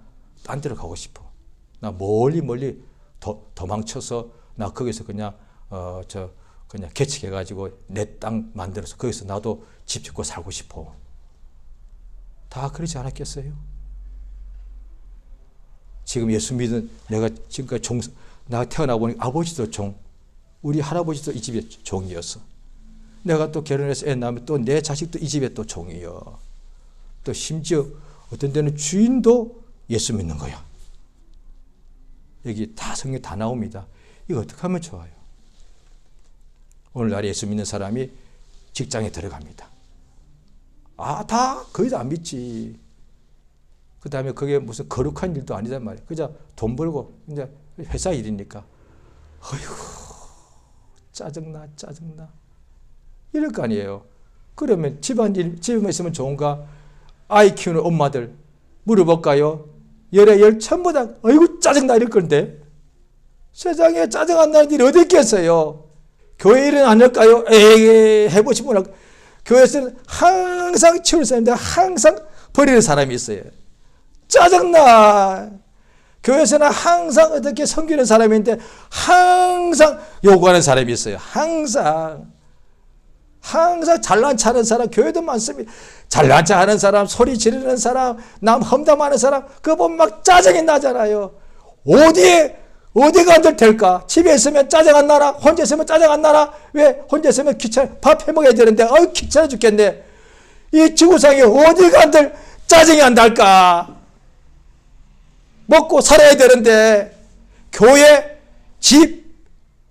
딴 데로 가고 싶어. 나 멀리 도망쳐서 나 거기서 그냥 그냥 개척해가지고 내 땅 만들어서 거기서 나도 집 짓고 살고 싶어. 다 그러지 않았겠어요? 지금 예수 믿은 내가 지금까지 내가 태어나 보니 아버지도 종, 우리 할아버지도 이 집의 종이었어. 내가 또 결혼해서 애 낳으면 또 내 자식도 이 집에 또 종이요. 또 심지어 어떤 데는 주인도 예수 믿는 거야. 여기 다 성경 다 나옵니다. 이거 어떻게 하면 좋아요? 오늘날 예수 믿는 사람이 직장에 들어갑니다. 다 거의 다 안 믿지. 그 다음에 그게 무슨 거룩한 일도 아니단 말이에요. 그저 돈 벌고 이제 회사 일이니까. 어이구, 짜증나. 이럴 거 아니에요. 그러면 집안일, 집에만 있으면 좋은가? 아이 키우는 엄마들 물어볼까요? 열에 전부 다 어이구 짜증나 이럴 건데 세상에 짜증 안 나는 일이 어디 있겠어요? 교회 일은 안 할까요? 에이 해보시면 교회에서는 항상 치울 사람인데 항상 버리는 사람이 있어요. 짜증나. 교회에서는 항상 어떻게 섬기는 사람인데 항상 요구하는 사람이 있어요. 항상 잘난 척하는 사람 교회도 많습니다. 잘난 척하는 사람, 소리 지르는 사람, 남 험담하는 사람 그거 보면 막 짜증이 나잖아요. 어디가 안 될까? 집에 있으면 짜증 안 나라? 혼자 있으면 짜증 안 나라? 왜? 혼자 있으면 밥 해먹어야 되는데 귀찮아 죽겠네. 이 지구상에 어디가 안 될 짜증이 안 날까? 먹고 살아야 되는데 교회, 집,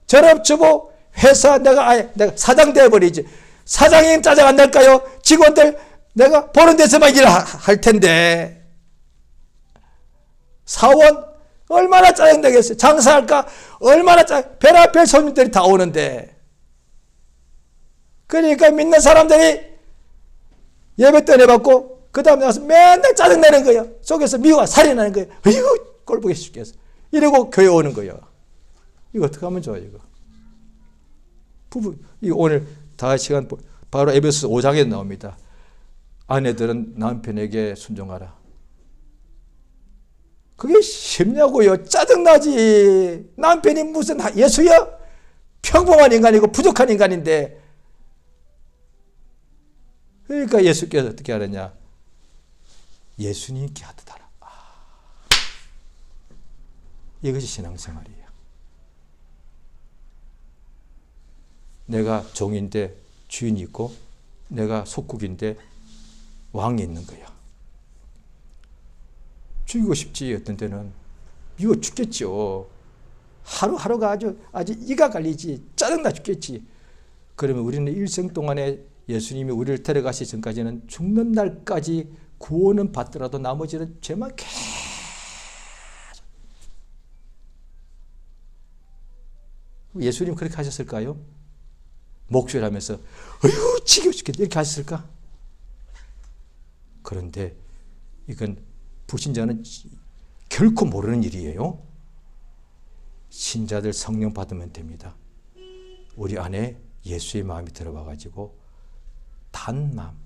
전업주부, 회사 내가 사장 되어버리지. 사장님 짜증 안 날까요? 직원들 내가 보는 데서만 일할 텐데. 사원 얼마나 짜증나겠어요. 장사할까? 얼마나 별의별 손님들이 다 오는데. 그러니까 믿는 사람들이 예배 때 내받고 그 다음에 나와서 맨날 짜증내는 거예요. 속에서 미워가 살인하는 거예요. 이거 꼴보기 싫겠어. 이러고 교회 오는 거예요. 이거 어떻게 하면 좋아요, 이거? 이거 오늘 다 시간 바로 에베소서 5장에 나옵니다. 아내들은 남편에게 순종하라. 그게 쉽냐고요? 짜증나지. 남편이 무슨 예수야? 평범한 인간이고 부족한 인간인데. 그러니까 예수께서 어떻게 하느냐? 예수님께 하듯 하라. 이것이 신앙생활이에요. 내가 종인데 주인이 있고 내가 속국인데 왕이 있는 거야. 죽이고 싶지. 어떤 때는 미워 죽겠죠. 하루하루가 아주 이가 갈리지. 짜증나 죽겠지. 그러면 우리는 일생 동안에 예수님이 우리를 데려가시기 전까지는 죽는 날까지 구원은 받더라도 나머지는 죄만 계속. 예수님 그렇게 하셨을까요? 목줄하면서 어휴 지겨워 죽겠다 이렇게 하셨을까? 그런데 이건 불신자는 결코 모르는 일이에요. 신자들 성령 받으면 됩니다. 우리 안에 예수의 마음이 들어와 가지고 단 마음,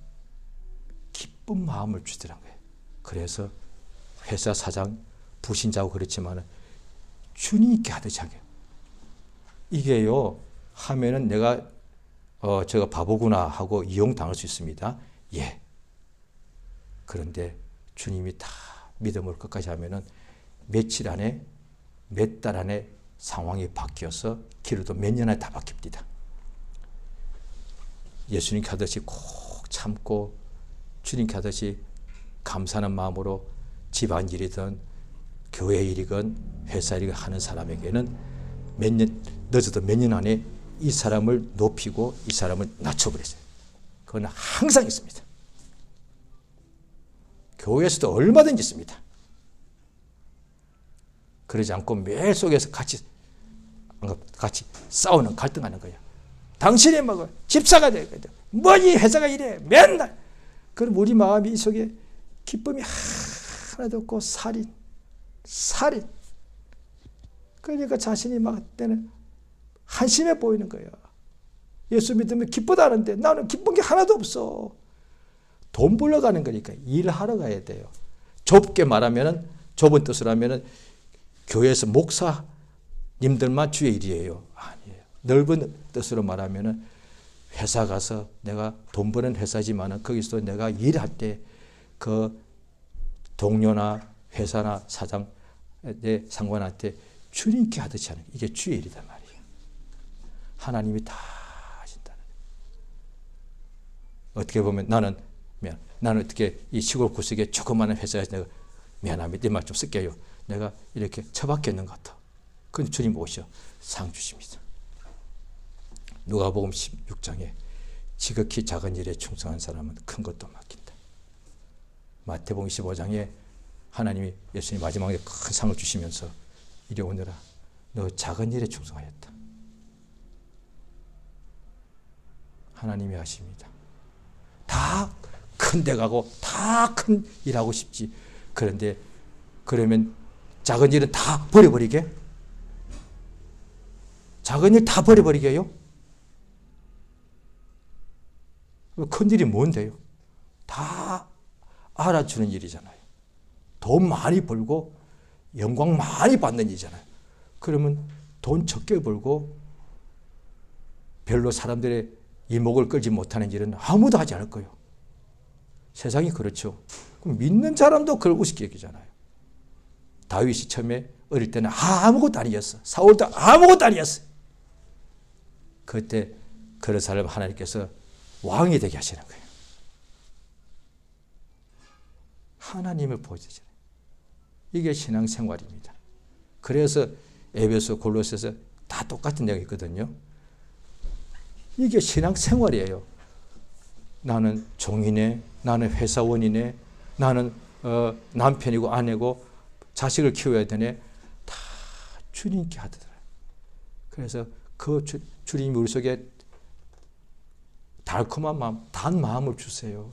기쁜 마음을 주더란 거예요. 그래서 회사 사장, 불신자고 그렇지만 주님께 하듯이 하게. 이게요 하면은 내가 제가 바보구나 하고 이용당할 수 있습니다. 예. 그런데 주님이 다 믿음을 끝까지 하면은 며칠 안에 몇 달 안에 상황이 바뀌어서 기로도 몇 년 안에 다 바뀝니다. 예수님께 하듯이 꼭 참고 주님께 하듯이 감사하는 마음으로 집안일이든 교회 일이건 회사 일이건 하는 사람에게는 늦어도 몇 년 안에 이 사람을 높이고 이 사람을 낮춰버렸어요. 그건 항상 있습니다. 교회에서도 얼마든지 있습니다. 그러지 않고 매일 속에서 같이 싸우는, 갈등하는 거야. 당신이 뭐 집사가 되거든. 뭐니 회사가 이래. 맨날. 그럼 우리 마음이 이 속에 기쁨이 하나도 없고 살인. 그러니까 자신이 막 때는 한심해 보이는 거야. 예수 믿으면 기쁘다는데 나는 기쁜 게 하나도 없어. 돈 벌러 가는 거니까 일하러 가야 돼요. 좁게 말하면은, 좁은 뜻으로 하면은 교회에서 목사님들만 주의 일이에요. 아니에요. 넓은 뜻으로 말하면은 회사 가서 내가 돈 버는 회사지만은 거기서 내가 일할 때 그 동료나 회사나 사장, 내 상관한테 주님께 하듯이 하는, 이게 주의 일이단 말이에요. 하나님이 다 하신다는. 어떻게 보면 나는 어떻게 이 시골 구석에 조그마한 회사에서 내가 미안합니다. 이 말 좀 쓸게요. 내가 이렇게 처박혔는 것 같아. 그건 주님 오셔 상 주십니다. 누가복음 16장에 지극히 작은 일에 충성한 사람은 큰 것도 맡긴다. 마태복음 25장에 하나님이 예수님 마지막에 큰 상을 주시면서 이리 오너라. 너 작은 일에 충성하였다. 하나님이 하십니다. 다 큰 데 가고 다 큰 일하고 싶지. 그런데 그러면 작은 일은 다 버려버리게? 작은 일 다 버려버리게요? 큰 일이 뭔데요? 다 알아주는 일이잖아요. 돈 많이 벌고 영광 많이 받는 일이잖아요. 그러면 돈 적게 벌고 별로 사람들의 이목을 끌지 못하는 일은 아무도 하지 않을 거예요. 세상이 그렇죠. 그럼 믿는 사람도 그걸 우습게 여기잖아요. 다윗이 처음에 어릴 때는 아무것도 아니었어. 사울도 아무것도 아니었어. 그때 그런 사람 하나님께서 왕이 되게 하시는 거예요. 하나님을 보여주잖아요. 이게 신앙생활입니다. 그래서 에베소, 골로새서 다 똑같은 내용이 있거든요. 이게 신앙생활이에요. 나는 종이네, 나는 회사원이네, 나는 남편이고 아내고 자식을 키워야 되네. 다 주님께 하더라. 그래서 그 주님이 우리 속에 달콤한 마음, 단 마음을 주세요.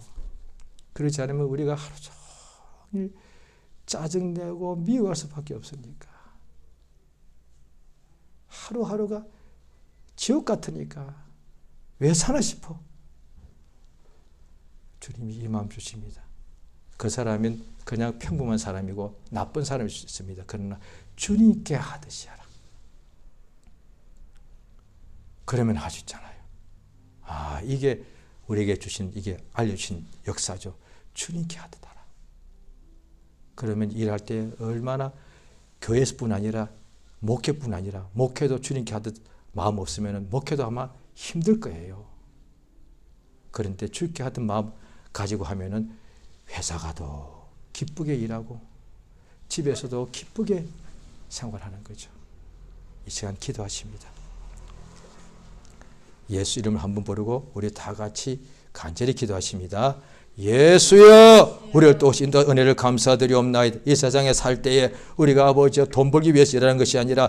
그렇지 않으면 우리가 하루 종일 짜증내고 미워할 수밖에 없으니까. 하루하루가 지옥 같으니까 왜 사나 싶어. 주님이 이 마음 주십니다. 그 사람은 그냥 평범한 사람이고 나쁜 사람일 수 있습니다. 그러나 주님께 하듯이 하라. 그러면 할 수 있잖아요. 아, 이게 우리에게 주신, 이게 알려주신 역사죠. 주님께 하듯 하라. 그러면 일할 때 얼마나 교회에서뿐 아니라 목회뿐 아니라 목회도 주님께 하듯 마음 없으면 목회도 아마 힘들 거예요. 그런데 주님께 하듯 마음 가지고 하면은 회사 가도 기쁘게 일하고 집에서도 기쁘게 생활하는 거죠. 이 시간 기도하십니다. 예수 이름을 한번 부르고 우리 다 같이 간절히 기도하십니다. 예수여, 우리를 또 오신 은혜를 감사드리옵나이다. 이 세상에 살 때에 우리가 아버지 돈 벌기 위해서 일하는 것이 아니라